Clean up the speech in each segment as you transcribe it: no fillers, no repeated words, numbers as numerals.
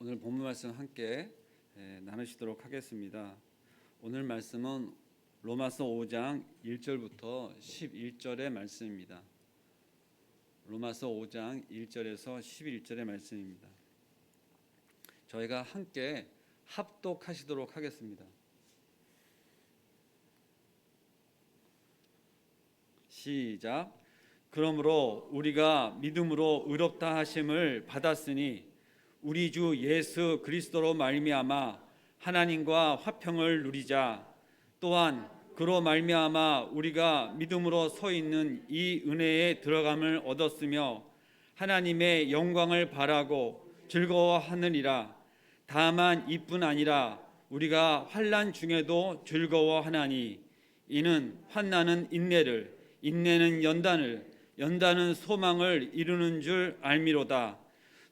오늘 본문 말씀 함께 나누시도록 하겠습니다. 오늘 말씀은 로마서 5장 1절부터 11절의 말씀입니다. 로마서 5장 1절에서 11절의 말씀입니다. 저희가 함께 합독하시도록 하겠습니다. 시작. 그러므로 우리가 믿음으로 의롭다 하심을 받았으니 우리 주 예수 그리스도로 말미암아 하나님과 화평을 누리자. 또한 그로 말미암아 우리가 믿음으로 서 있는 이 은혜에 들어감을 얻었으며 하나님의 영광을 바라고 즐거워하느니라. 다만 이뿐 아니라 우리가 환난 중에도 즐거워하나니 이는 환난은 인내를, 인내는 연단을, 연단은 소망을 이루는 줄 알미로다.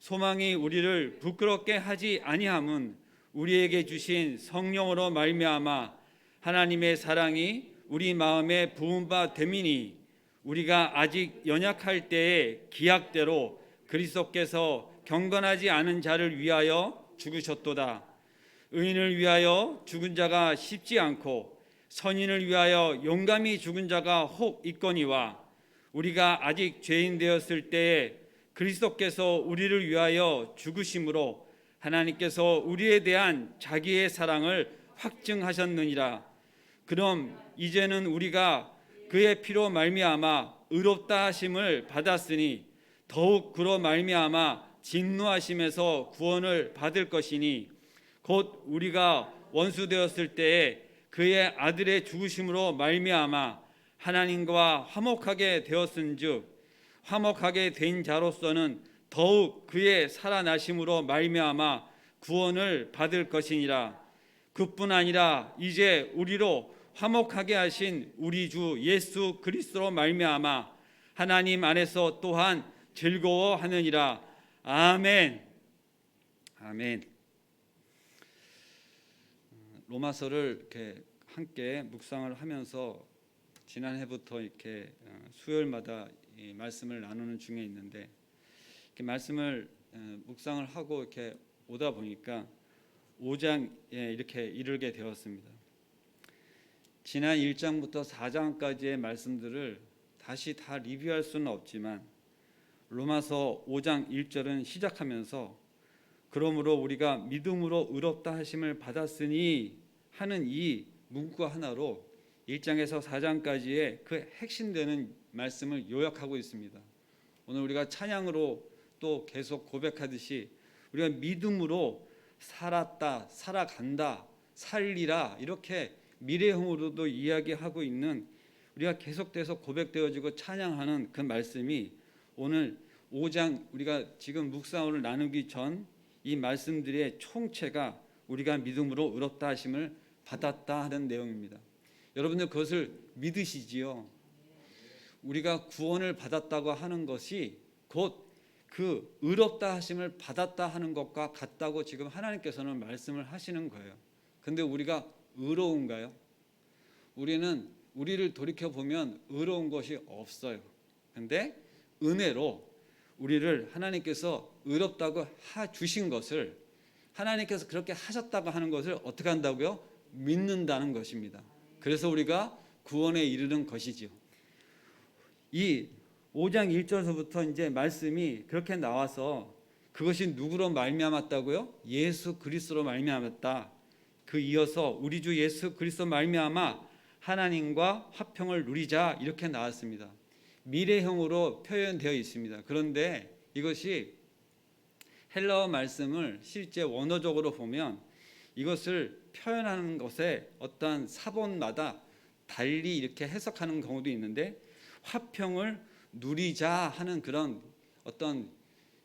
소망이 우리를 부끄럽게 하지 아니함은 우리에게 주신 성령으로 말미암아 하나님의 사랑이 우리 마음에 부은 바 됨이니 우리가 아직 연약할 때의 기약대로 그리스도께서 경건하지 않은 자를 위하여 죽으셨도다. 의인을 위하여 죽은 자가 쉽지 않고 선인을 위하여 용감히 죽은 자가 혹 있거니와 우리가 아직 죄인 되었을 때에 그리스도께서 우리를 위하여 죽으심으로 하나님께서 우리에 대한 자기의 사랑을 확증하셨느니라. 그럼 이제는 우리가 그의 피로 말미암아 의롭다 하심을 받았으니 더욱 그로 말미암아 진노하심에서 구원을 받을 것이니 곧 우리가 원수 되었을 때에 그의 아들의 죽으심으로 말미암아 하나님과 화목하게 되었은즉 화목하게 된 자로서는 더욱 그의 살아나심으로 말미암아 구원을 받을 것이니라. 그뿐 아니라 이제 우리로 화목하게 하신 우리 주 예수 그리스도로 말미암아 하나님 안에서 또한 즐거워하느니라. 아멘. 아멘. 로마서를 이렇게 함께 묵상을 하면서 지난해부터 이렇게 수요일마다 이 말씀을 나누는 중에 있는데 이렇게 말씀을 묵상을 하고 이렇게 오다 보니까 5장에 이렇게 이르게 되었습니다. 지난 1장부터 4장까지의 말씀들을 다시 다 리뷰할 수는 없지만 로마서 5장 1절은 시작하면서 그러므로 우리가 믿음으로 의롭다 하심을 받았으니 하는 이 문구 하나로 1장에서 4장까지의 그 핵심되는 말씀을 요약하고 있습니다. 오늘 우리가 찬양으로 또 계속 고백하듯이 우리가 믿음으로 살았다, 살아간다, 살리라 이렇게 미래형으로도 이야기하고 있는 우리가 계속돼서 고백되어지고 찬양하는 그 말씀이 오늘 5장 우리가 지금 묵상을 나누기 전 이 말씀들의 총체가 우리가 믿음으로 의롭다 하심을 받았다 하는 내용입니다. 여러분들 그것을 믿으시지요? 우리가 구원을 받았다고 하는 것이 곧 그 의롭다 하심을 받았다 하는 것과 같다고 지금 하나님께서는 말씀을 하시는 거예요. 근데 우리가 의로운가요? 우리는 우리를 돌이켜보면 의로운 것이 없어요. 근데 은혜로 우리를 하나님께서 의롭다고 주신 것을 하나님께서 그렇게 하셨다고 하는 것을 어떻게 한다고요? 믿는다는 것입니다. 그래서 우리가 구원에 이르는 것이지요. 이 5장 1절서부터 이제 말씀이 그렇게 나와서 그것이 누구로 말미암았다고요? 예수 그리스도로 말미암았다. 그 이어서 우리 주 예수 그리스도 말미암아 하나님과 화평을 누리자 이렇게 나왔습니다. 미래형으로 표현되어 있습니다. 그런데 이것이 헬라어 말씀을 실제 원어적으로 보면 이것을 표현하는 것에 어떤 사본마다 달리 이렇게 해석하는 경우도 있는데 화평을 누리자 하는 그런 어떤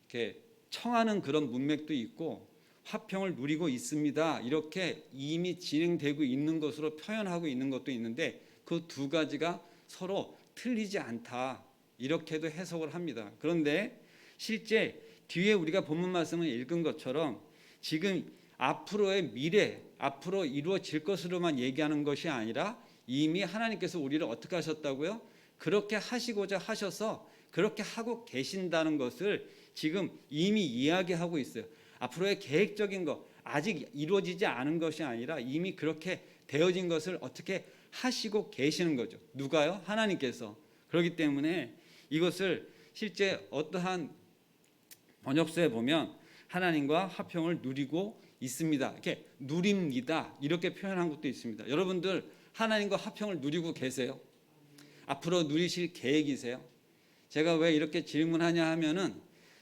이렇게 청하는 그런 문맥도 있고 화평을 누리고 있습니다. 이렇게 이미 진행되고 있는 것으로 표현하고 있는 것도 있는데 그 두 가지가 서로 틀리지 않다. 이렇게도 해석을 합니다. 그런데 실제 뒤에 우리가 본문 말씀을 읽은 것처럼 지금 앞으로의 미래, 앞으로 이루어질 것으로만 얘기하는 것이 아니라 이미 하나님께서 우리를 어떻게 하셨다고요? 그렇게 하시고자 하셔서 그렇게 하고 계신다는 것을 지금 이미 이야기하고 있어요. 앞으로의 계획적인 것, 아직 이루어지지 않은 것이 아니라 이미 그렇게 되어진 것을 어떻게 하시고 계시는 거죠. 누가요? 하나님께서. 그렇기 때문에 이것을 실제 어떠한 번역서에 보면 하나님과 화평을 누리고 있습니다. 이렇게 누립니다. 이렇게 표현한 것도 있습니다. 여러분들 하나님과 화평을 누리고 계세요? 앞으로 누리실 계획이세요? 제가 왜 이렇게 질문하냐 하면은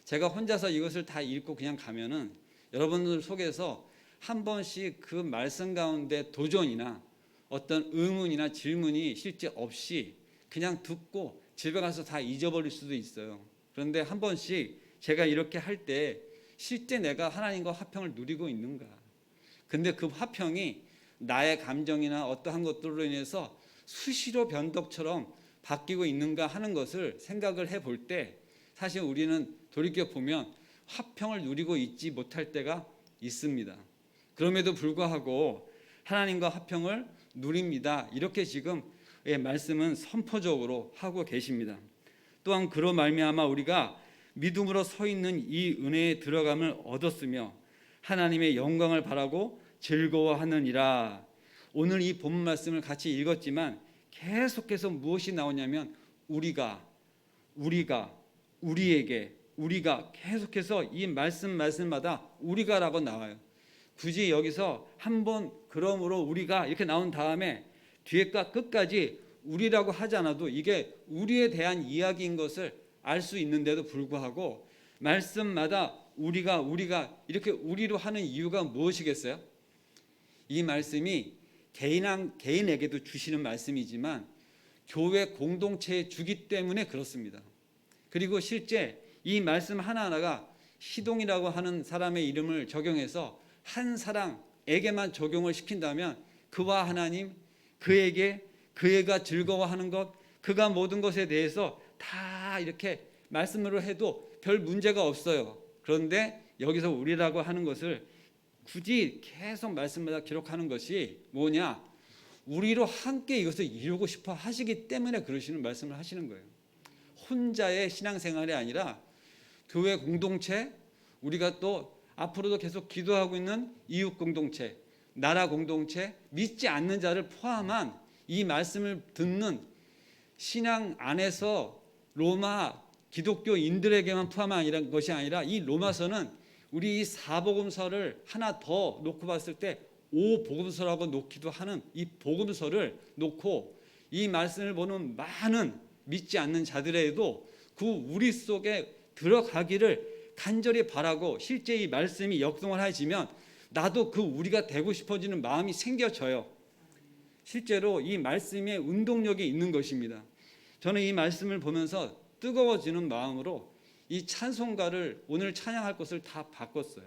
제가 혼자서 이것을 다 읽고 그냥 가면은 여러분들 속에서 한 번씩 그 말씀 가운데 도전이나 어떤 의문이나 질문이 실제 없이 그냥 듣고 집에 가서 다 잊어버릴 수도 있어요. 그런데 한 번씩 제가 이렇게 할 때 실제 내가 하나님과 화평을 누리고 있는가? 근데 그 화평이 나의 감정이나 어떠한 것들로 인해서 수시로 변덕처럼 바뀌고 있는가 하는 것을 생각을 해볼 때 사실 우리는 돌이켜 보면 화평을 누리고 있지 못할 때가 있습니다. 그럼에도 불구하고 하나님과 화평을 누립니다. 이렇게 지금 말씀은 선포적으로 하고 계십니다. 또한 그로 말미암아 우리가 믿음으로 서 있는 이 은혜에 들어감을 얻었으며 하나님의 영광을 바라고 즐거워하느니라. 오늘 이 본문 말씀을 같이 읽었지만 계속해서 무엇이 나오냐면 우리에게 우리가 계속해서 이 말씀마다 우리가라고 나와요. 굳이 여기서 한번 그러므로 우리가 이렇게 나온 다음에 뒤에가 끝까지 우리라고 하지 않아도 이게 우리에 대한 이야기인 것을 알 수 있는데도 불구하고 말씀마다 우리가 이렇게 우리로 하는 이유가 무엇이겠어요? 이 말씀이 개인에게도 주시는 말씀이지만 교회 공동체에 주기 때문에 그렇습니다. 그리고 실제 이 말씀 하나하나가 시동이라고 하는 사람의 이름을 적용해서 한 사람에게만 적용을 시킨다면 그와 하나님, 그애가 즐거워하는 것, 그가 모든 것에 대해서 다 이렇게 말씀으로 해도 별 문제가 없어요. 그런데 여기서 우리라고 하는 것을 굳이 계속 말씀마다 기록하는 것이 뭐냐? 우리로 함께 이것을 이루고 싶어 하시기 때문에 그러시는 말씀을 하시는 거예요. 혼자의 신앙생활이 아니라 교회 공동체, 우리가 또 앞으로도 계속 기도하고 있는 이웃 공동체, 나라 공동체, 믿지 않는 자를 포함한 이 말씀을 듣는 신앙 안에서 로마 기독교인들에게만 포함한 것이 아니라 이 로마서는 우리 이 사복음서를 하나 더 놓고 봤을 때 오복음서라고 놓기도 하는 이 복음서를 놓고 이 말씀을 보는 많은 믿지 않는 자들에도 그 우리 속에 들어가기를 간절히 바라고 실제 이 말씀이 역동을 나도 그 우리가 되고 싶어지는 마음이 생겨져요. 실제로 이 말씀에 운동력이 있는 것입니다. 저는 이 말씀을 보면서 뜨거워지는 마음으로 이 찬송가를 오늘 찬양할 것을 다 바꿨어요.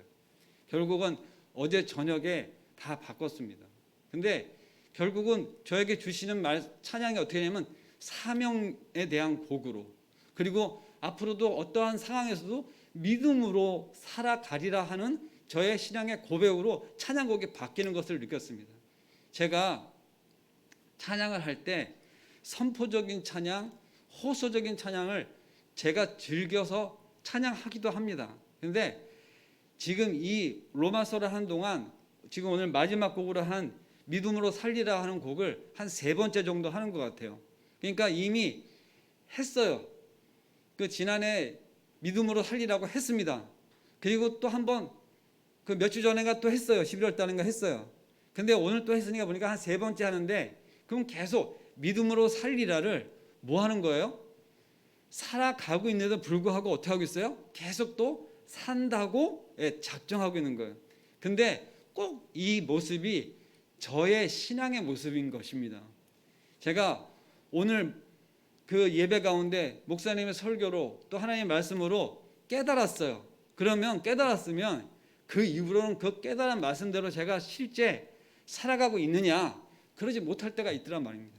결국은 어제 저녁에 다 바꿨습니다. 근데 결국은 저에게 주시는 찬양이 어떻게 되냐면 사명에 대한 곡으로, 그리고 앞으로도 어떠한 상황에서도 믿음으로 살아가리라 하는 저의 신앙의 고백으로 찬양곡이 바뀌는 것을 느꼈습니다. 제가 찬양을 할 때 선포적인 찬양, 호소적인 찬양을 제가 즐겨서 찬양하기도 합니다. 그런데 지금 이 로마서를 하는 동안 지금 오늘 마지막 곡으로 한 믿음으로 살리라 하는 곡을 한 3번째 정도 하는 것 같아요. 그러니까 이미 했어요. 그 지난해 믿음으로 살리라고 했습니다. 그리고 또 한번 그 몇 주 전에가 또 했어요. 11월 달인가 했어요. 근데 오늘 또 했으니까 보니까 한 3번째 하는데 그럼 계속 믿음으로 살리라를 뭐 하는 거예요? 살아가고 있는데도 불구하고 어떻게 하고 있어요? 계속 또 산다고 작정하고 있는 거예요. 근데 꼭 이 모습이 저의 신앙의 모습인 것입니다. 제가 오늘 그 예배 가운데 목사님의 설교로 또 하나님의 말씀으로 깨달았어요. 그러면 깨달았으면 그 이후로는 그 깨달은 말씀대로 제가 실제 살아가고 있느냐, 그러지 못할 때가 있더란 말입니다.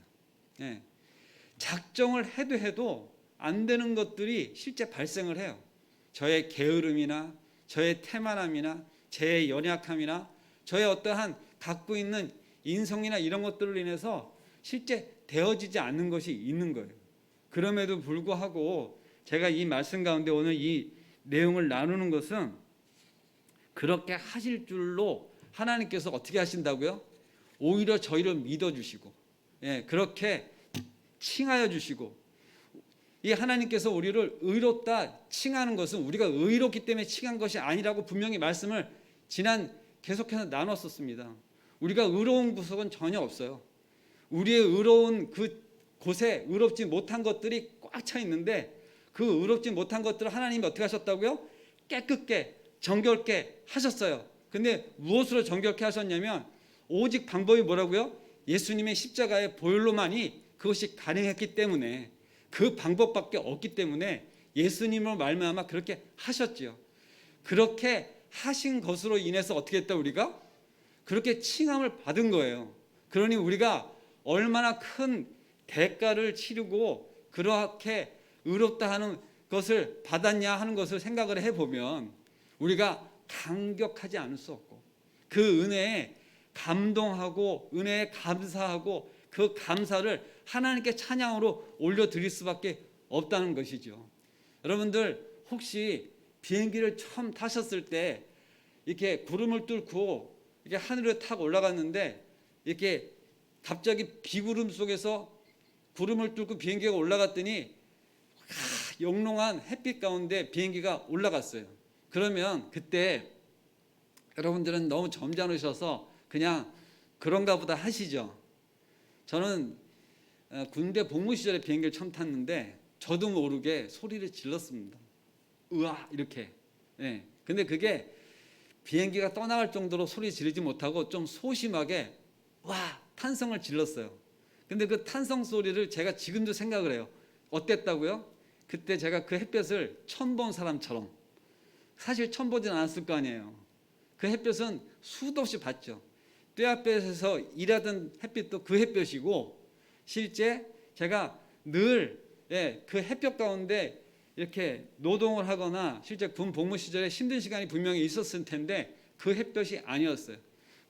작정을 해도 안 되는 것들이 실제 발생을 해요. 저의 게으름이나 저의 태만함이나 제 연약함이나 저의 어떠한 갖고 있는 인성이나 이런 것들로 인해서 실제 되어지지 않는 것이 있는 거예요. 그럼에도 불구하고 제가 이 말씀 가운데 오늘 이 내용을 나누는 것은 그렇게 하실 줄로 하나님께서 어떻게 하신다고요? 오히려 저희를 믿어주시고, 그렇게 칭하여 주시고, 이 하나님께서 우리를 의롭다 칭하는 것은 우리가 의롭기 때문에 칭한 것이 아니라고 분명히 말씀을 계속해서 나눴었습니다. 우리가 의로운 구석은 전혀 없어요. 우리의 의로운 그 곳에 의롭지 못한 것들이 꽉 차 있는데, 그 의롭지 못한 것들을 하나님이 어떻게 하셨다고요? 깨끗게 정결케 하셨어요. 근데 무엇으로 정결케 하셨냐면 오직 방법이 뭐라고요? 예수님의 십자가의 보혈로만이 그것이 가능했기 때문에, 그 방법밖에 없기 때문에 예수님으로 말미암아 그렇게 하셨지요. 그렇게 하신 것으로 인해서 어떻게 했다? 우리가 그렇게 칭함을 받은 거예요. 그러니 우리가 얼마나 큰 대가를 치르고 그렇게 의롭다 하는 것을 받았냐 하는 것을 생각을 해보면 우리가 감격하지 않을 수 없고, 그 은혜에 감동하고 은혜에 감사하고 그 감사를 하나님께 찬양으로 올려드릴 수밖에 없다는 것이죠. 여러분들 혹시 비행기를 처음 타셨을 때 이렇게 구름을 뚫고 이렇게 하늘에 탁 올라갔는데, 이렇게 갑자기 비구름 속에서 구름을 뚫고 비행기가 올라갔더니 영롱한 햇빛 가운데 비행기가 올라갔어요. 그러면 그때 여러분들은 너무 점잖으셔서 그냥 그런가 보다 하시죠. 저는 군대 복무 시절에 비행기를 처음 탔는데 저도 모르게 소리를 질렀습니다. 으아 이렇게. 근데 그게 비행기가 떠나갈 정도로 소리 지르지 못하고 좀 소심하게 와 탄성을 질렀어요. 근데 그 탄성 소리를 제가 지금도 생각을 해요. 어땠다고요? 그때 제가 그 햇볕을 처음 본 사람처럼, 사실 처음 보진 않았을 거 아니에요. 그 햇볕은 수도 없이 봤죠. 떼앞에서 일하던 햇빛도 그 햇볕이고, 실제 제가 늘 그 햇볕 가운데 이렇게 노동을 하거나 실제 군 복무 시절에 힘든 시간이 분명히 있었을 텐데 그 햇볕이 아니었어요.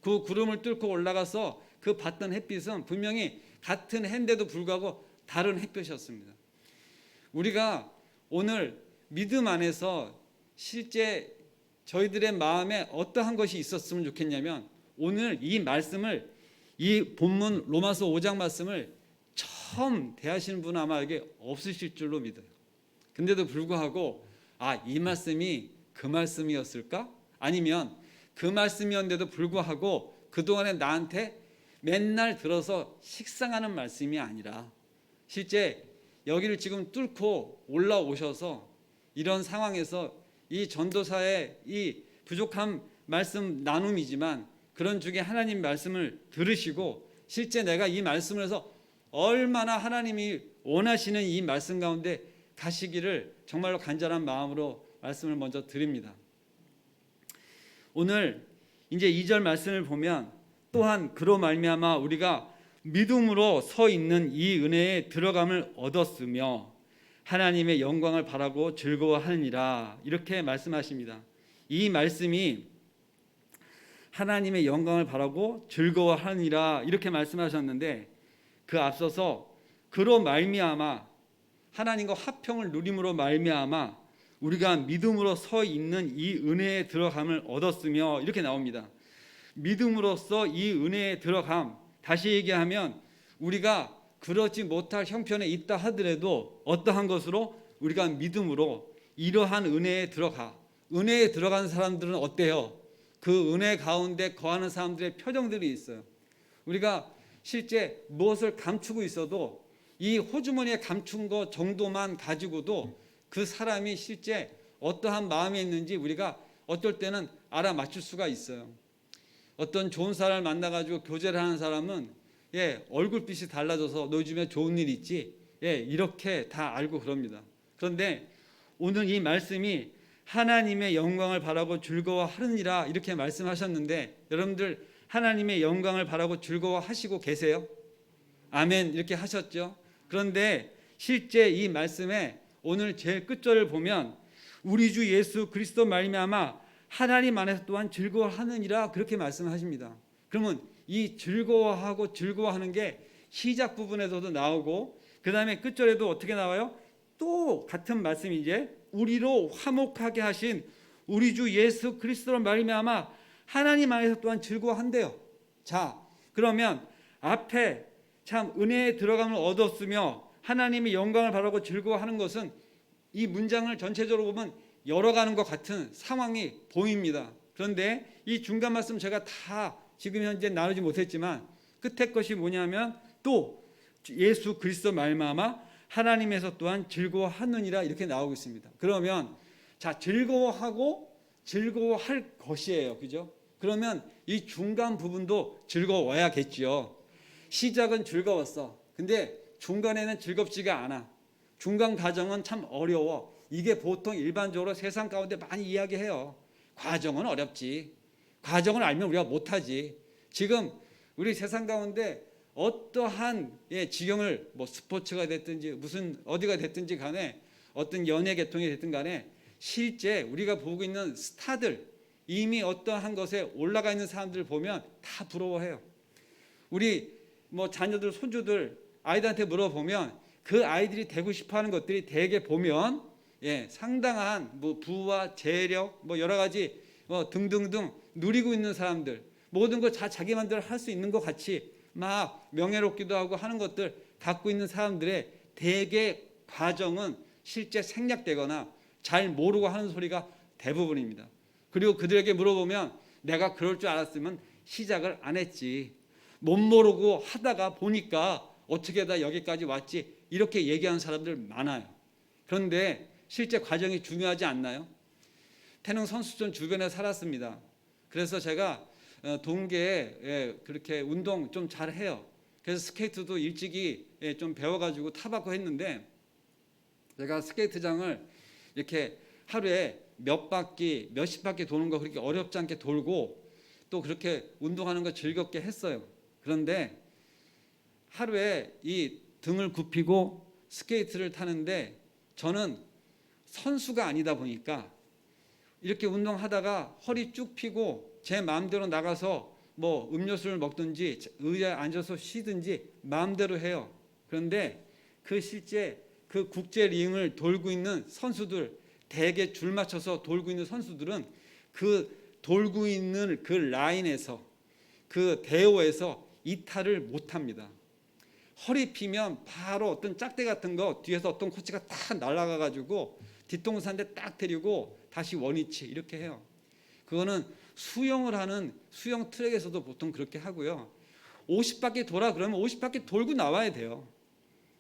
그 구름을 뚫고 올라가서 그 봤던 햇빛은 분명히 같은 해인데도 불구하고 다른 햇볕이었습니다. 우리가 오늘 믿음 안에서 실제 저희들의 마음에 어떠한 것이 있었으면 좋겠냐면, 오늘 이 말씀을, 이 본문 로마서 5장 말씀을 처음 대하시는 분은 아마 여기 없으실 줄로 믿어요. 근데도 불구하고 이 말씀이 그 말씀이었을까? 아니면 그 말씀이었는데도 불구하고 그동안에 나한테 맨날 들어서 식상하는 말씀이 아니라 실제 여기를 지금 뚫고 올라오셔서 이런 상황에서 이 전도사의 이 부족한 말씀 나눔이지만 그런 중에 하나님 말씀을 들으시고 실제 내가 이 말씀을 해서 얼마나 하나님이 원하시는 이 말씀 가운데 가시기를 정말로 간절한 마음으로 말씀을 먼저 드립니다. 오늘 이제 2절 말씀을 보면 또한 그로 말미암아 우리가 믿음으로 서 있는 이 은혜에 들어감을 얻었으며 하나님의 영광을 바라고 즐거워하느니라, 이렇게 말씀하십니다. 이 말씀이 하나님의 영광을 바라고 즐거워하느니라 이렇게 말씀하셨는데, 그 앞서서 그로 말미암아 하나님과 화평을 누림으로 말미암아 우리가 믿음으로 서 있는 이 은혜에 들어감을 얻었으며 이렇게 나옵니다. 믿음으로써 이 은혜에 들어감, 다시 얘기하면 우리가 그렇지 못할 형편에 있다 하더라도 어떠한 것으로 우리가 믿음으로 이러한 은혜에 들어가. 은혜에 들어간 사람들은 어때요? 그 은혜 가운데 거하는 사람들의 표정들이 있어요. 우리가 실제 무엇을 감추고 있어도 이 호주머니에 감춘 것 정도만 가지고도 그 사람이 실제 어떠한 마음이 있는지 우리가 어떨 때는 알아맞힐 수가 있어요. 어떤 좋은 사람을 만나가지고 교제를 하는 사람은 얼굴빛이 달라져서 너 요즘에 좋은 일 있지? 이렇게 다 알고 그럽니다. 그런데 오늘 이 말씀이 하나님의 영광을 바라고 즐거워하느니라 이렇게 말씀하셨는데, 여러분들 하나님의 영광을 바라고 즐거워하시고 계세요? 아멘 이렇게 하셨죠? 그런데 실제 이 말씀에 오늘 제일 끝절을 보면 우리 주 예수 그리스도 말미암아 하나님 안에서 또한 즐거워하느니라 그렇게 말씀하십니다. 그러면 이 즐거워하고 즐거워하는 게 시작 부분에서도 나오고 그 다음에 끝절에도 어떻게 나와요? 또 같은 말씀이 이제 우리로 화목하게 하신 우리 주 예수 그리스도로 말미암아 하나님 안에서 또한 즐거워한대요. 자, 그러면 앞에 참 은혜에 들어감을 얻었으며 하나님의 영광을 바라고 즐거워하는 것은 이 문장을 전체적으로 보면 열어가는 것 같은 상황이 보입니다. 그런데 이 중간 말씀 제가 다 지금 현재 나누지 못했지만 끝에 것이 뭐냐면 또 예수 그리스도 말미암아 하나님에서 또한 즐거워하느니라 이렇게 나오고 있습니다. 그러면 자, 즐거워하고 즐거워할 것이에요. 그죠? 그러면 이 중간 부분도 즐거워야겠지요. 시작은 즐거웠어. 근데 중간에는 즐겁지가 않아. 중간 과정은 참 어려워. 이게 보통 일반적으로 세상 가운데 많이 이야기해요. 과정은 어렵지. 과정을 알면 우리가 못하지. 지금 우리 세상 가운데 어떠한 지경을 뭐 스포츠가 됐든지 무슨 어디가 됐든지 간에 어떤 연예 계통이 됐든 간에 실제 우리가 보고 있는 스타들 이미 어떠한 것에 올라가 있는 사람들 보면 다 부러워해요. 우리 뭐 자녀들 손주들 아이들한테 물어보면 그 아이들이 되고 싶어하는 것들이 대개 보면 상당한 뭐 부와 재력 뭐 여러 가지 등등등 누리고 있는 사람들 모든 걸 다 자기 마음대로 할 수 있는 것 같이 막 명예롭기도 하고 하는 것들 갖고 있는 사람들의 대개 과정은 실제 생략되거나 잘 모르고 하는 소리가 대부분입니다. 그리고 그들에게 물어보면 내가 그럴 줄 알았으면 시작을 안 했지. 못 모르고 하다가 보니까 어떻게 다 여기까지 왔지. 이렇게 얘기하는 사람들 많아요. 그런데 실제 과정이 중요하지 않나요? 태릉 선수촌 주변에 살았습니다. 그래서 제가 동계에 그렇게 운동 좀 잘해요. 그래서 스케이트도 일찍이 좀 배워가지고 타봤고 했는데 제가 스케이트장을 이렇게 하루에 몇십 바퀴 도는 거 그렇게 어렵지 않게 돌고 또 그렇게 운동하는 거 즐겁게 했어요. 그런데 하루에 이 등을 굽히고 스케이트를 타는데 저는 선수가 아니다 보니까 이렇게 운동하다가 허리 쭉 펴고 제 마음대로 나가서 뭐 음료수를 먹든지 의자에 앉아서 쉬든지 마음대로 해요. 그런데 실제 그 국제 링을 돌고 있는 선수들 대개 줄 맞춰서 돌고 있는 선수들은 그 돌고 있는 그 라인에서 그 대호에서 이탈을 못합니다. 허리 피면 바로 어떤 짝대 같은 거 뒤에서 어떤 코치가 딱 날아가 가지고 뒤통수 한 대 딱 때리고 다시 원위치 이렇게 해요. 그거는 수영을 하는 수영 트랙에서도 보통 그렇게 하고요. 50바퀴 돌아 그러면 50바퀴 돌고 나와야 돼요.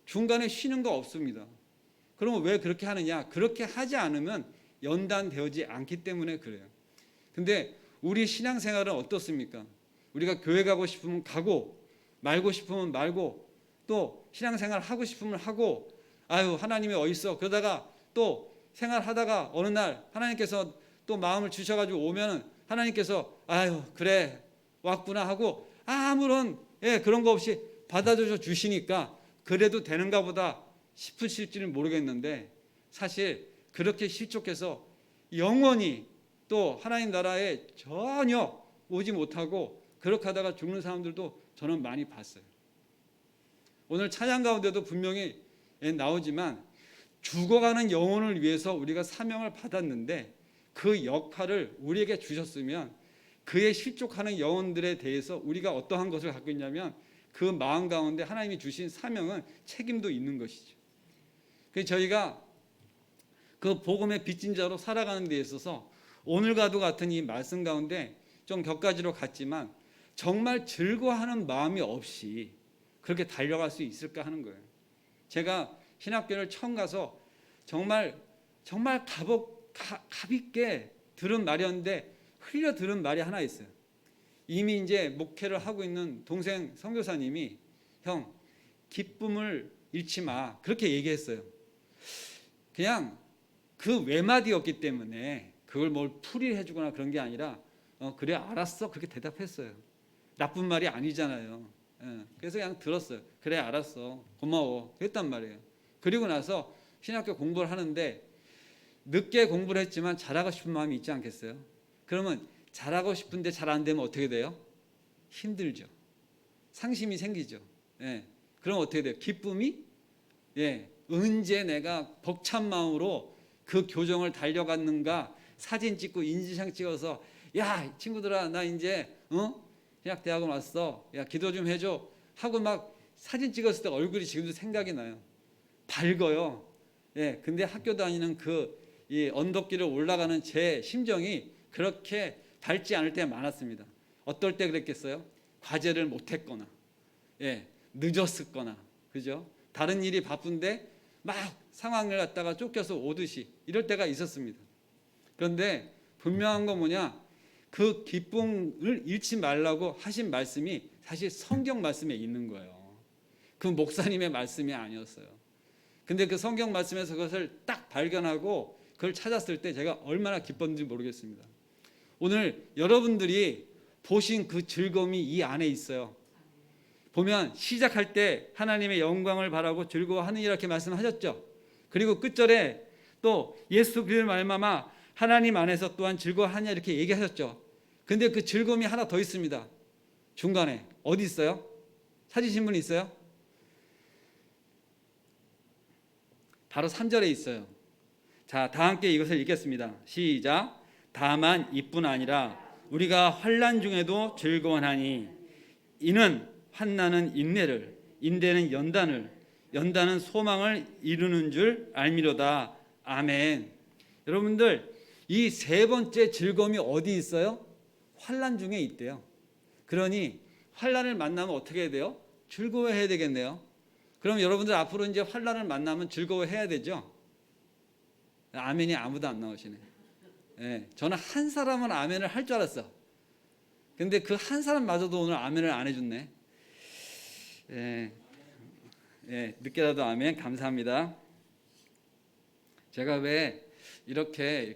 중간에 쉬는 거 없습니다. 그러면 왜 그렇게 하느냐? 그렇게 하지 않으면 연단되어지 않기 때문에 그래요. 근데 우리 신앙생활은 어떻습니까? 우리가 교회 가고 싶으면 가고 말고 싶으면 말고 또 신앙생활 하고 싶으면 하고 아유 하나님이 어디 있어? 그러다가 또 생활하다가 어느 날 하나님께서 또 마음을 주셔가지고 오면은 하나님께서 아유 그래 왔구나 하고 아무런 그런 거 없이 받아줘 주시니까 그래도 되는가 보다 싶으실지는 모르겠는데 사실 그렇게 실족해서 영원히 또 하나님 나라에 전혀 오지 못하고 그렇게 하다가 죽는 사람들도 저는 많이 봤어요. 오늘 찬양 가운데도 분명히 나오지만 죽어가는 영혼을 위해서 우리가 사명을 받았는데 그 역할을 우리에게 주셨으면 그의 실족하는 영혼들에 대해서 우리가 어떠한 것을 갖고 있냐면 그 마음 가운데 하나님이 주신 사명은 책임도 있는 것이죠. 그래서 저희가 그 복음의 빚진 자로 살아가는 데 있어서 오늘과도 같은 이 말씀 가운데 좀 격가지로 갔지만 정말 즐거워하는 마음이 없이 그렇게 달려갈 수 있을까 하는 거예요. 제가 신학교를 처음 가서 정말 가볍게 들은 말이었는데 흘려 들은 말이 하나 있어요. 이미 이제 목회를 하고 있는 동생 선교사님이 형 기쁨을 잃지 마 그렇게 얘기했어요. 그냥 그 외마디였기 때문에 그걸 뭘 풀이해 주거나 그런 게 아니라 그래 알았어 그렇게 대답했어요. 나쁜 말이 아니잖아요. 그래서 그냥 들었어요. 그래 알았어 고마워 그랬단 말이에요. 그리고 나서 신학교 공부를 하는데 늦게 공부를 했지만 잘하고 싶은 마음이 있지 않겠어요? 그러면 잘하고 싶은데 잘 안 되면 어떻게 돼요? 힘들죠. 상심이 생기죠. 그럼 어떻게 돼요? 기쁨이 언제 내가 벅찬 마음으로 그 교정을 달려갔는가 사진 찍고 인증샷 찍어서 야 친구들아 나 이제 신학대학원 왔어. 야 기도 좀 해줘 하고 막 사진 찍었을 때 얼굴이 지금도 생각이 나요. 밝어요. 예, 근데 학교 다니는 이 언덕길을 올라가는 제 심정이 그렇게 밝지 않을 때가 많았습니다. 어떨 때 그랬겠어요? 과제를 못했거나, 예, 늦었었거나, 그죠? 다른 일이 바쁜데 막 상황을 갖다가 쫓겨서 오듯이 이럴 때가 있었습니다. 그런데 분명한 건 뭐냐? 그 기쁨을 잃지 말라고 하신 말씀이 사실 성경 말씀에 있는 거예요. 그 목사님의 말씀이 아니었어요. 근데 그 성경 말씀에서 그것을 딱 발견하고 그걸 찾았을 때 제가 얼마나 기뻤는지 모르겠습니다. 오늘 여러분들이 보신 그 즐거움이 이 안에 있어요. 보면 시작할 때 하나님의 영광을 바라고 즐거워하느니 이렇게 말씀하셨죠. 그리고 끝절에 또 예수 그리스도를 말미암아 하나님 안에서 또한 즐거워하냐 이렇게 얘기하셨죠. 근데 그 즐거움이 하나 더 있습니다. 중간에 어디 있어요? 찾으신 분 있어요? 바로 3절에 있어요. 자, 다 함께 이것을 읽겠습니다. 시작. 다만 이뿐 아니라 우리가 환난 중에도 즐거워하니 이는 환난은 인내를, 인내는 연단을, 연단은 소망을 이루는 줄 알미로다. 아멘. 여러분들 이 세 번째 즐거움이 어디 있어요? 환난 중에 있대요. 그러니 환난을 만나면 어떻게 해야 돼요? 즐거워해야 되겠네요. 그럼 여러분들 앞으로 이제 환난을 만나면 즐거워해야 되죠? 아멘이 아무도 안 나오시네. 예, 저는 한 사람은 아멘을 할 줄 알았어. 근데 그 한 사람마저도 오늘 아멘을 안 해줬네. 예, 늦게라도 아멘 감사합니다. 제가 왜 이렇게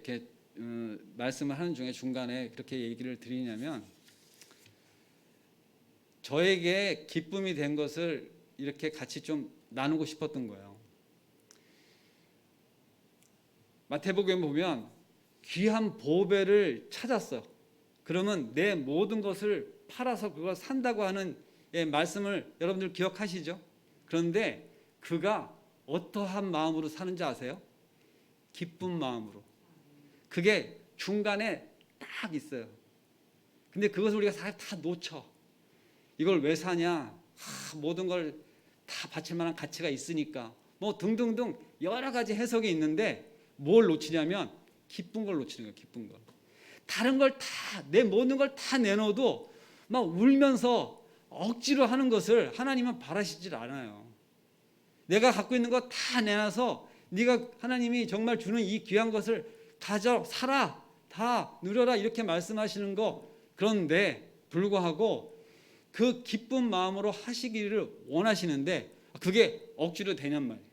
말씀을 하는 중에 중간에 그렇게 얘기를 드리냐면 저에게 기쁨이 된 것을 이렇게 같이 좀 나누고 싶었던 거예요. 마태복음 보면 귀한 보배를 찾았어. 그러면 내 모든 것을 팔아서 그걸 산다고 하는 말씀을 여러분들 기억하시죠? 그런데 그가 어떠한 마음으로 사는지 아세요? 기쁜 마음으로. 그게 중간에 딱 있어요. 근데 그것을 우리가 다 놓쳐. 이걸 왜 사냐? 모든 걸 다 바칠 만한 가치가 있으니까 뭐 등등등 여러 가지 해석이 있는데 뭘 놓치냐면 기쁜 걸 놓치는 거예요. 기쁜 걸. 다른 걸 다 내 모든 걸 다 내놓아도 막 울면서 억지로 하는 것을 하나님은 바라시질 않아요. 내가 갖고 있는 거 다 내놔서 네가 하나님이 정말 주는 이 귀한 것을 가져 살아 다 누려라 이렇게 말씀하시는 거. 그런데 불구하고 그 기쁜 마음으로 하시기를 원하시는데 그게 억지로 되냔 말이에요.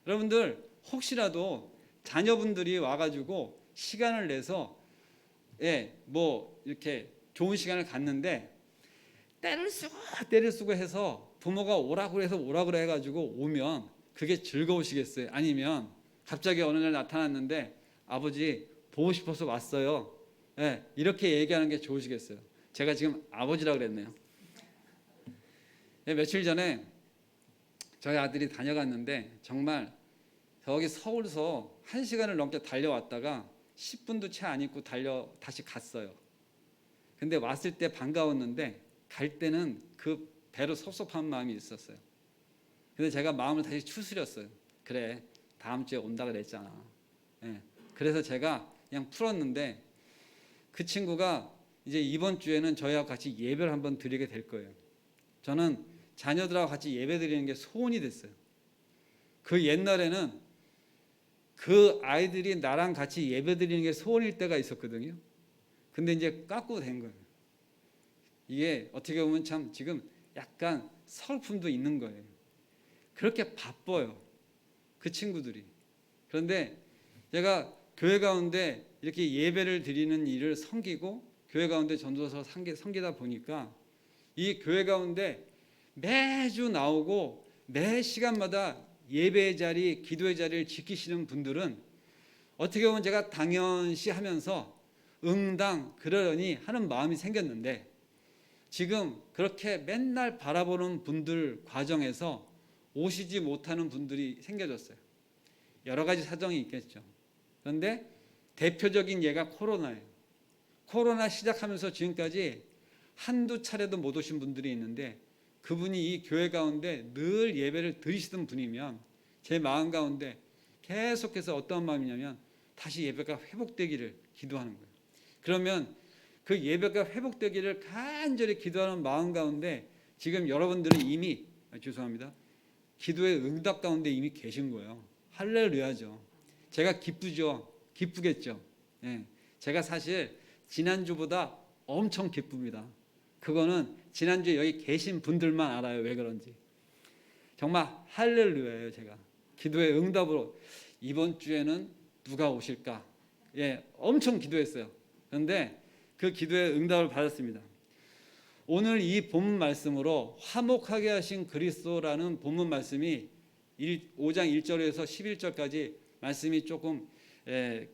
여러분들 혹시라도 자녀분들이 와가지고 시간을 내서 뭐 이렇게 좋은 시간을 갖는데 때를 쓰고 해서 부모가 오라고 해서 오라고 해가지고 오면 그게 즐거우시겠어요? 아니면 갑자기 어느 날 나타났는데 아버지 보고 싶어서 왔어요. 이렇게 얘기하는 게 좋으시겠어요? 제가 지금 아버지라고 그랬네요. 며칠 전에 저희 아들이 다녀갔는데 정말 저기 서울서 1시간을 넘게 달려왔다가 10분도 채 안 있고 다시 갔어요. 근데 왔을 때 반가웠는데 갈 때는 그 배로 섭섭한 마음이 있었어요. 근데 제가 마음을 다시 추스렸어요. 그래 다음 주에 온다 그랬잖아. 그래서 제가 그냥 풀었는데 그 친구가 이제 이번 주에는 저희하고 같이 예배를 한번 드리게 될 거예요. 저는 자녀들하고 같이 예배 드리는 게 소원이 됐어요. 그 옛날에는 그 아이들이 나랑 같이 예배 드리는 게 소원일 때가 있었거든요. 근데 이제 깎고 된 거예요. 이게 어떻게 보면 참 지금 약간 서글픔도 있는 거예요. 그렇게 바빠요. 그 친구들이. 그런데 제가 교회 가운데 이렇게 예배를 드리는 일을 섬기고 교회 가운데 전도서 섬기다 보니까 이 교회 가운데 매주 나오고 매 시간마다 예배의 자리, 기도의 자리를 지키시는 분들은 어떻게 보면 제가 당연시 하면서 응당 그러려니 하는 마음이 생겼는데 지금 그렇게 맨날 바라보는 분들 과정에서 오시지 못하는 분들이 생겨졌어요. 여러 가지 사정이 있겠죠. 그런데 대표적인 예가 코로나예요. 코로나 시작하면서 지금까지 한두 차례도 못 오신 분들이 있는데, 그분이 이 교회 가운데 늘 예배를 드리시던 분이면 제 마음 가운데 계속해서 어떤 마음이냐면 다시 예배가 회복되기를 기도하는 거예요. 그러면 그 예배가 회복되기를 간절히 기도하는 마음 가운데 지금 여러분들은 이미, 죄송합니다, 기도의 응답 가운데 이미 계신 거예요. 할렐루야죠. 제가 기쁘죠. 기쁘겠죠. 예. 제가 사실 지난주보다 엄청 기쁩니다. 그거는 지난주에 여기 계신 분들만 알아요. 왜 그런지. 정말 할렐루야예요. 제가 기도의 응답으로 이번 주에는 누가 오실까? 예, 엄청 기도했어요. 그런데 그 기도의 응답을 받았습니다. 오늘 이 본문 말씀으로 화목하게 하신 그리스도라는 본문 말씀이 5장 1절에서 11절까지 말씀이 조금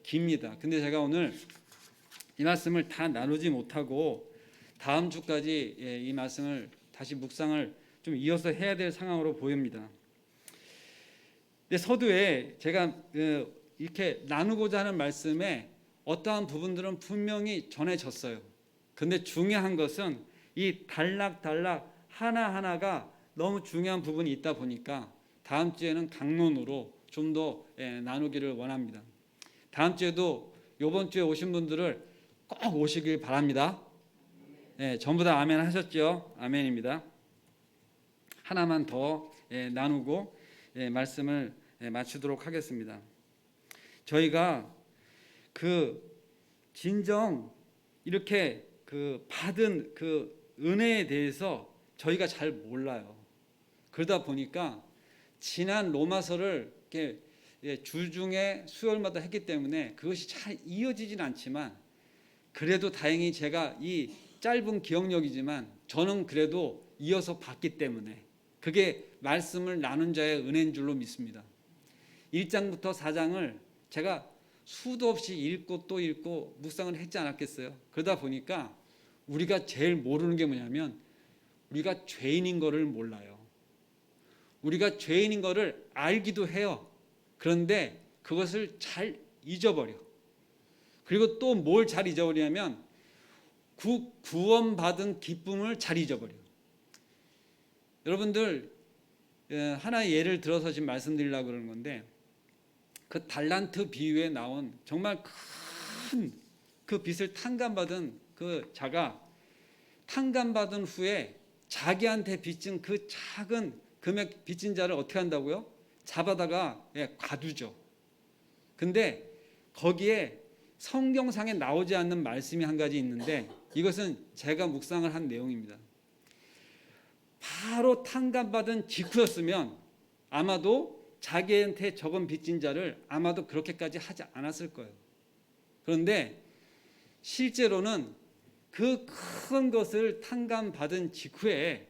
깁니다. 근데 제가 오늘 이 말씀을 다 나누지 못하고 다음 주까지 이 말씀을 다시 묵상을 좀 이어서 해야 될 상황으로 보입니다. 근데 서두에 제가 이렇게 나누고자 하는 말씀에 어떠한 부분들은 분명히 전해졌어요. 근데 중요한 것은 이 단락단락 하나하나가 너무 중요한 부분이 있다 보니까 다음 주에는 강론으로 좀 더 나누기를 원합니다. 다음 주에도 이번 주에 오신 분들을 꼭 오시길 바랍니다. 전부 다 아멘 하셨죠? 아멘입니다. 하나만 더 나누고 말씀을 마치도록 하겠습니다. 저희가 그 진정 이렇게 그 받은 그 은혜에 대해서 저희가 잘 몰라요. 그러다 보니까 지난 로마서를 이렇게 주중에 수요일마다 했기 때문에 그것이 잘 이어지진 않지만, 그래도 다행히 제가 이 짧은 기억력이지만 저는 그래도 이어서 봤기 때문에 그게 말씀을 나눈 자의 은혜인 줄로 믿습니다. 1장부터 4장을 제가 수도 없이 읽고 또 읽고 묵상을 했지 않았겠어요? 그러다 보니까 우리가 제일 모르는 게 뭐냐면 우리가 죄인인 거를 몰라요. 우리가 죄인인 거를 알기도 해요. 그런데 그것을 잘 잊어버려. 그리고 또 뭘 잘 잊어버리냐면 구원받은 기쁨을 잘 잊어버려. 여러분들 하나의 예를 들어서 지금 말씀드리려고 그러는 건데, 그 달란트 비유에 나온 정말 큰 그 빚을 탕감받은 그 자가 탕감받은 후에 자기한테 빚진 그 작은 금액 빚진 자를 어떻게 한다고요? 잡아다가 가두죠. 근데 거기에 성경상에 나오지 않는 말씀이 한 가지 있는데, 이것은 제가 묵상을 한 내용입니다. 바로 탕감받은 직후였으면 아마도 자기한테 적은 빚진 자를 아마도 그렇게까지 하지 않았을 거예요. 그런데 실제로는 그 큰 것을 탕감받은 직후에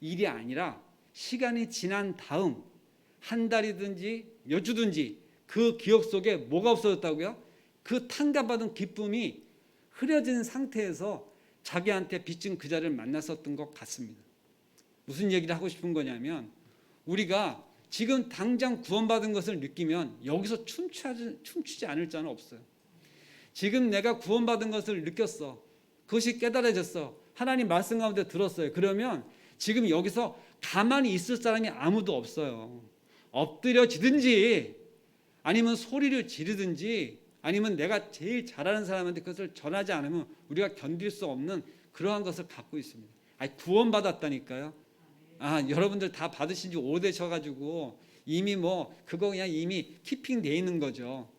일이 아니라 시간이 지난 다음 한 달이든지 몇 주든지 그 기억 속에 뭐가 없어졌다고요? 그 탕감받은 기쁨이 흐려진 상태에서 자기한테 빚진 그 자를 만났었던 것 같습니다. 무슨 얘기를 하고 싶은 거냐면, 우리가 지금 당장 구원받은 것을 느끼면 여기서 춤추지 않을 자는 없어요. 지금 내가 구원받은 것을 느꼈어. 그것이 깨달아졌어. 하나님 말씀 가운데 들었어요. 그러면 지금 여기서 가만히 있을 사람이 아무도 없어요. 엎드려지든지 아니면 소리를 지르든지 아니면 내가 제일 잘하는 사람한테 그것을 전하지 않으면 우리가 견딜 수 없는 그러한 것을 갖고 있습니다. 구원받았다니까요. 여러분들 다 받으신 지 오래되셔가지고 이미 그거 그냥 이미 키핑되어 있는 거죠.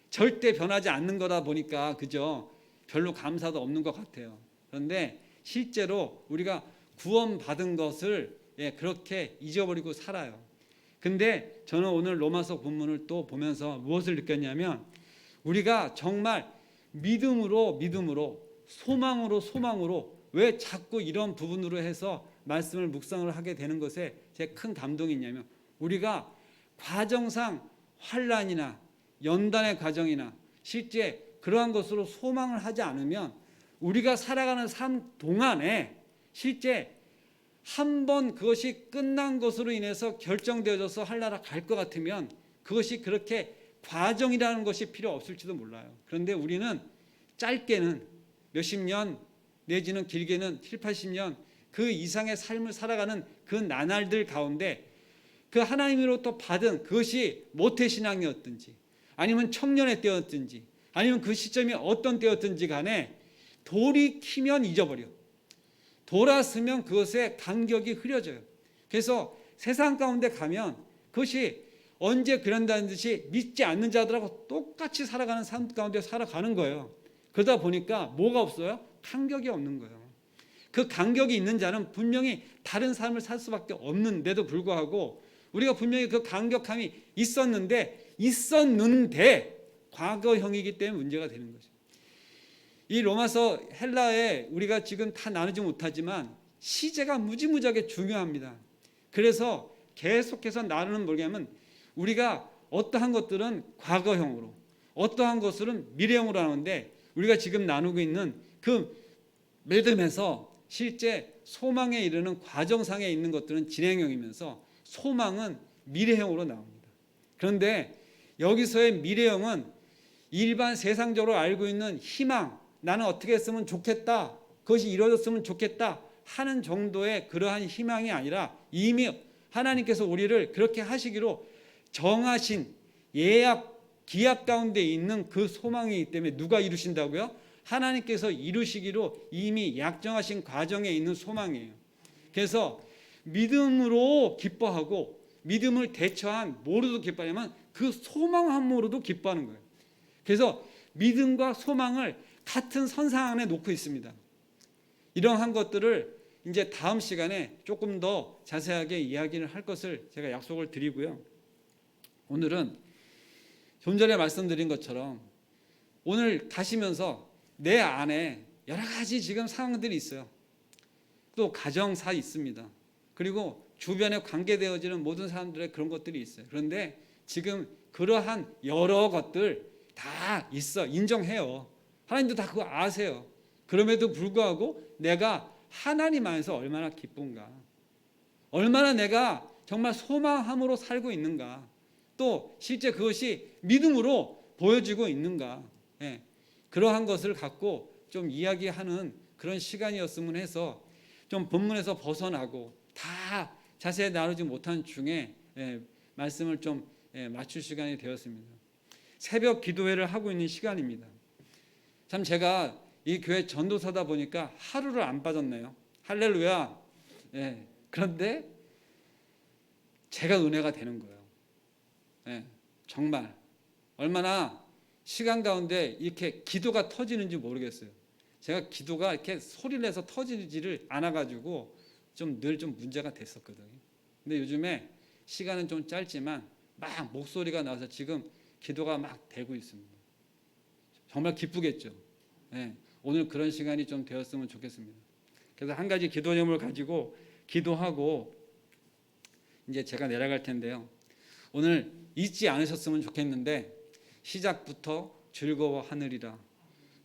절대 변하지 않는 거다 보니까 그죠? 별로 감사도 없는 것 같아요. 그런데 실제로 우리가 구원받은 것을 그렇게 잊어버리고 살아요. 근데 저는 오늘 로마서 본문을 또 보면서 무엇을 느꼈냐면, 우리가 정말 믿음으로 소망으로 왜 자꾸 이런 부분으로 해서 말씀을 묵상을 하게 되는 것에 제 큰 감동이 있냐면, 우리가 과정상 환난이나 연단의 과정이나 실제 그러한 것으로 소망을 하지 않으면 우리가 살아가는 삶 동안에 실제 한 번 그것이 끝난 것으로 인해서 결정되어져서 하늘나라 갈 것 같으면 그것이 그렇게 과정이라는 것이 필요 없을지도 몰라요. 그런데 우리는 짧게는 몇십 년 내지는 길게는 7, 80년 그 이상의 삶을 살아가는 그 나날들 가운데 그 하나님으로부터 받은 그것이 모태신앙이었든지 아니면 청년의 때였든지 아니면 그 시점이 어떤 때였든지 간에 돌이키면 잊어버려. 돌아서면 그것의 간격이 흐려져요. 그래서 세상 가운데 가면 그것이 언제 그런다는 듯이 믿지 않는 자들하고 똑같이 살아가는 삶 가운데 살아가는 거예요. 그러다 보니까 뭐가 없어요? 간격이 없는 거예요. 그 간격이 있는 자는 분명히 다른 삶을 살 수밖에 없는데도 불구하고 우리가 분명히 그 간격함이 있었는데 과거형이기 때문에 문제가 되는 거죠. 이 로마서 헬라에 우리가 지금 다 나누지 못하지만 시제가 무지무지하게 중요합니다. 그래서 계속해서 나누는 뭐냐면 우리가 어떠한 것들은 과거형으로 어떠한 것들은 미래형으로 하는데 우리가 지금 나누고 있는 그 믿음에서 실제 소망에 이르는 과정상에 있는 것들은 진행형이면서 소망은 미래형으로 나옵니다. 그런데 여기서의 미래형은 일반 세상적으로 알고 있는 희망, 나는 어떻게 했으면 좋겠다, 그것이 이루어졌으면 좋겠다 하는 정도의 그러한 희망이 아니라 이미 하나님께서 우리를 그렇게 하시기로 정하신 예약, 기약 가운데 있는 그 소망이기 때문에 누가 이루신다고요? 하나님께서 이루시기로 이미 약정하신 과정에 있는 소망이에요. 그래서 믿음으로 기뻐하고 믿음을 대처한 뭐로도 기뻐하냐면 그 소망함으로도 기뻐하는 거예요. 그래서 믿음과 소망을 같은 선상 안에 놓고 있습니다. 이러한 것들을 이제 다음 시간에 조금 더 자세하게 이야기를 할 것을 제가 약속을 드리고요. 오늘은 좀 전에 말씀드린 것처럼 오늘 가시면서 내 안에 여러 가지 지금 상황들이 있어요. 또 가정사 있습니다. 그리고 주변에 관계되어지는 모든 사람들의 그런 것들이 있어요. 그런데 지금 그러한 여러 것들 다 있어. 인정해요. 하나님도 다 그거 아세요. 그럼에도 불구하고 내가 하나님 안에서 얼마나 기쁜가, 얼마나 내가 정말 소망함으로 살고 있는가, 또 실제 그것이 믿음으로 보여지고 있는가, 그러한 것을 갖고 좀 이야기하는 그런 시간이었으면 해서 좀 본문에서 벗어나고 다 자세히 나누지 못한 중에 말씀을 좀 맞출 시간이 되었습니다. 새벽 기도회를 하고 있는 시간입니다. 참 제가 이 교회 전도사다 보니까 하루를 안 빠졌네요. 할렐루야. 그런데 제가 은혜가 되는 거예요. 정말 얼마나 시간 가운데 이렇게 기도가 터지는지 모르겠어요. 제가 기도가 이렇게 소리를 내서 터지지를 않아가지고 좀 늘 좀 문제가 됐었거든요. 근데 요즘에 시간은 좀 짧지만 막 목소리가 나와서 지금 기도가 막 되고 있습니다. 정말 기쁘겠죠. 오늘 그런 시간이 좀 되었으면 좋겠습니다. 그래서 한 가지 기도 제목을 가지고 기도하고 이제 제가 내려갈 텐데요. 오늘 잊지 않으셨으면 좋겠는데 시작부터 즐거워하느리라.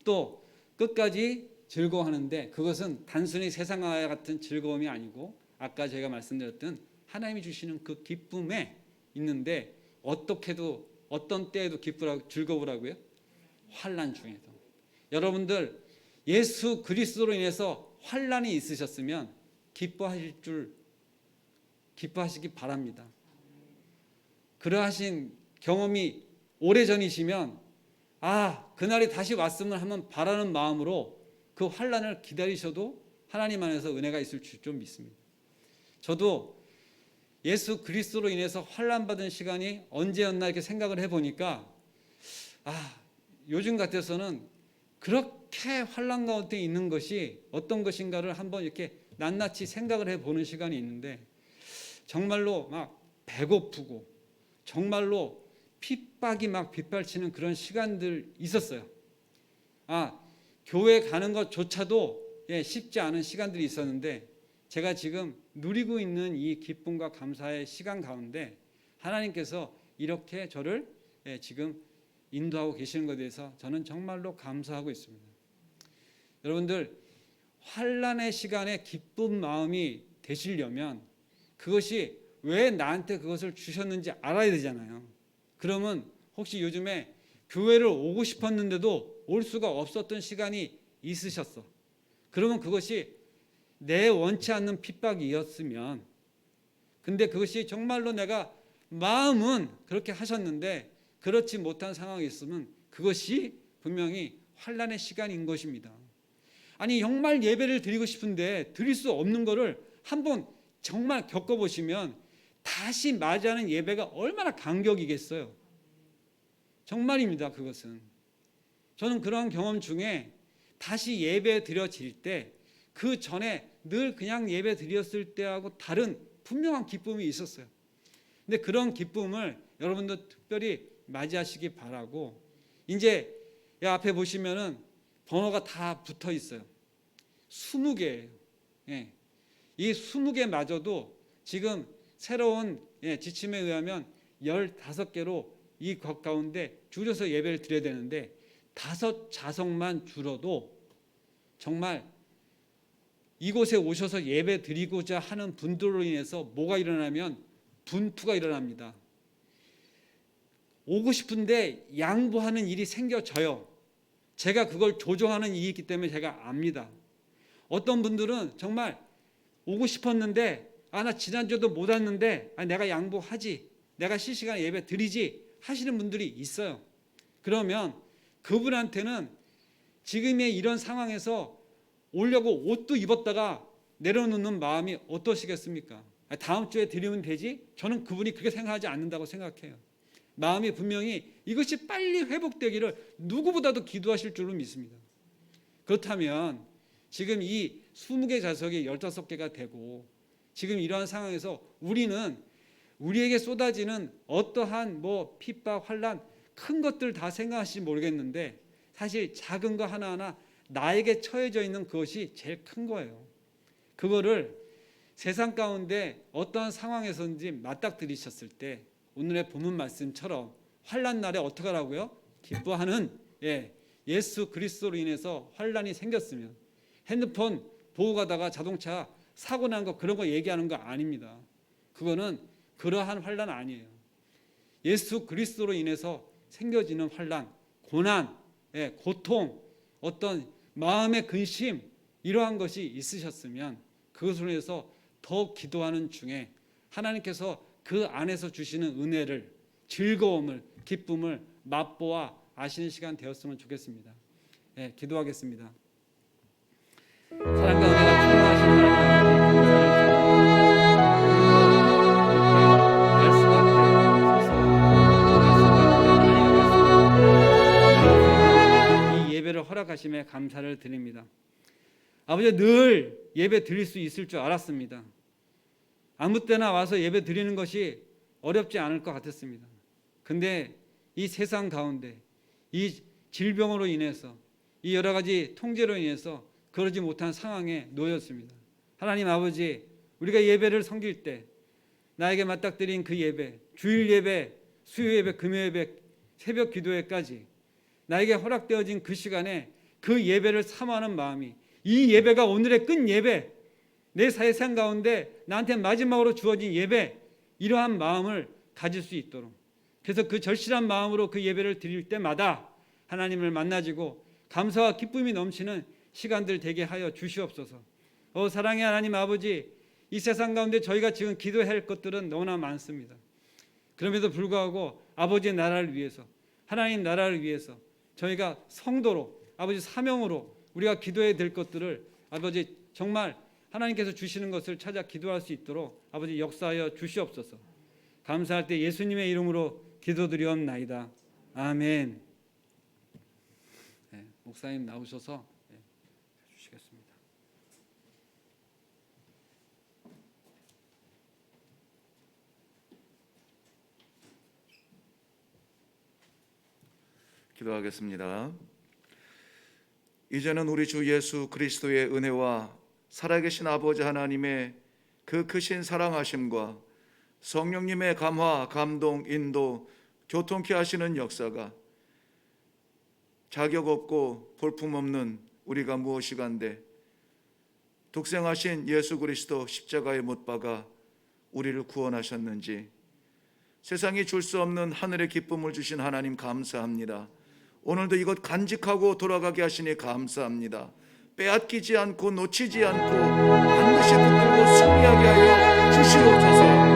또 끝까지 즐거워하는데 그것은 단순히 세상과 같은 즐거움이 아니고 아까 제가 말씀드렸던 하나님이 주시는 그 기쁨에 있는데 어떻게도 어떤 때에도 기쁘라고 즐거우라고요? 환난 중에도. 여러분들 예수 그리스도로 인해서 환난이 있으셨으면 기뻐하시기 바랍니다. 그러하신 경험이 오래전이시면 그날이 다시 왔으면 하면 바라는 마음으로 그 환난을 기다리셔도 하나님 안에서 은혜가 있을 줄 좀 믿습니다. 저도 예수 그리스도로 인해서 환난 받은 시간이 언제였나 이렇게 생각을 해보니까 요즘 같아서는 그렇게 환난 가운데 있는 것이 어떤 것인가를 한번 이렇게 낱낱이 생각을 해보는 시간이 있는데 정말로 막 배고프고 정말로 핍박이 막 빗발치는 그런 시간들 있었어요. 교회 가는 것조차도 쉽지 않은 시간들이 있었는데 제가 지금 누리고 있는 이 기쁨과 감사의 시간 가운데 하나님께서 이렇게 저를 지금 인도하고 계시는 것에 대해서 저는 정말로 감사하고 있습니다. 여러분들 환난의 시간에 기쁜 마음이 되시려면 그것이 왜 나한테 그것을 주셨는지 알아야 되잖아요. 그러면 혹시 요즘에 교회를 오고 싶었는데도 올 수가 없었던 시간이 있으셨어. 그러면 그것이 내 원치 않는 핍박이었으면, 근데 그것이 정말로 내가 마음은 그렇게 하셨는데 그렇지 못한 상황이 있으면 그것이 분명히 환난의 시간인 것입니다. 아니 정말 예배를 드리고 싶은데 드릴 수 없는 거를 한번 정말 겪어보시면 다시 맞이하는 예배가 얼마나 감격이겠어요. 정말입니다. 그것은 저는 그러한 경험 중에 다시 예배 드려질 때 그 전에 늘 그냥 예배 드렸을 때하고 다른 분명한 기쁨이 있었어요. 근데 그런 기쁨을 여러분도 특별히 맞이하시기 바라고, 이제 이 앞에 보시면은 번호가 다 붙어 있어요. 20개예요. 예. 이 20개마저도 지금 새로운 지침에 의하면 15개로 이 것 가운데 줄여서 예배를 드려야 되는데 5좌석만 줄어도 정말 이곳에 오셔서 예배 드리고자 하는 분들로 인해서 뭐가 일어나면 분투가 일어납니다. 오고 싶은데 양보하는 일이 생겨져요. 제가 그걸 조정하는 일이 있기 때문에 제가 압니다. 어떤 분들은 정말 오고 싶었는데 나 지난주에도 못 왔는데 내가 양보하지, 내가 실시간에 예배 드리지 하시는 분들이 있어요. 그러면 그분한테는 지금의 이런 상황에서 오려고 옷도 입었다가 내려놓는 마음이 어떠시겠습니까? 다음 주에 드리면 되지? 저는 그분이 그렇게 생각하지 않는다고 생각해요. 마음이 분명히 이것이 빨리 회복되기를 누구보다도 기도하실 줄로 믿습니다. 그렇다면 지금 이 20개 좌석이 15개가 되고 지금 이러한 상황에서 우리는 우리에게 쏟아지는 어떠한 핍박, 환난, 큰 것들 다 생각하실지 모르겠는데 사실 작은 거 하나하나 나에게 처해져 있는 그것이 제일 큰 거예요. 그거를 세상 가운데 어떠한 상황에서든지 맞닥뜨리셨을 때 오늘의 본문 말씀처럼 환난 날에 어떻게 하라고요? 기뻐하는 예수 그리스도로 인해서 환난이 생겼으면, 핸드폰 보고 가다가 자동차 사고 난 거 그런 거 얘기하는 거 아닙니다. 그거는 그러한 환난 아니에요. 예수 그리스도로 인해서 생겨지는 환난, 고난, 고통, 어떤 마음의 근심, 이러한 것이 있으셨으면 그것으로 인해서 더 기도하는 중에 하나님께서 그 안에서 주시는 은혜를, 즐거움을, 기쁨을 맛보아 아시는 시간 되었으면 좋겠습니다. 기도하겠습니다. 사랑과 은혜가 충만하신 하나님, 이 예배를 허락하심에 감사를 드립니다. 아버지, 늘 예배 드릴 수 있을 줄 알았습니다. 아무 때나 와서 예배 드리는 것이 어렵지 않을 것 같았습니다. 근데 이 세상 가운데 이 질병으로 인해서, 이 여러 가지 통제로 인해서 그러지 못한 상황에 놓였습니다. 하나님 아버지, 우리가 예배를 섬길 때 나에게 맞닥뜨린 그 예배, 주일 예배, 수요 예배, 금요 예배, 새벽 기도회까지 나에게 허락되어진 그 시간에 그 예배를 사모하는 마음이, 이 예배가 오늘의 끝 예배, 내 세상 가운데 나한테 마지막으로 주어진 예배, 이러한 마음을 가질 수 있도록, 그래서 그 절실한 마음으로 그 예배를 드릴 때마다 하나님을 만나지고 감사와 기쁨이 넘치는 시간들 되게 하여 주시옵소서. 사랑의 하나님 아버지, 이 세상 가운데 저희가 지금 기도해야 할 것들은 너무나 많습니다. 그럼에도 불구하고 아버지의 나라를 위해서, 하나님 나라를 위해서 저희가 성도로, 아버지 사명으로 우리가 기도해야 될 것들을 아버지 정말 하나님께서 주시는 것을 찾아 기도할 수 있도록 아버지 역사하여 주시옵소서. 감사할 때 예수님의 이름으로 기도드리옵나이다. 아멘. 목사님 나오셔서 해주시겠습니다. 기도하겠습니다. 이제는 우리 주 예수 그리스도의 은혜와 살아계신 아버지 하나님의 그 크신 사랑하심과 성령님의 감화, 감동, 인도, 교통케 하시는 역사가 자격 없고 볼품없는 우리가 무엇이간데 독생하신 예수 그리스도 십자가에 못 박아 우리를 구원하셨는지, 세상이 줄 수 없는 하늘의 기쁨을 주신 하나님 감사합니다. 오늘도 이것 간직하고 돌아가게 하시니 감사합니다. 빼앗기지 않고 놓치지 않고 반드시 붙들고 승리하게 하여 주시옵소서.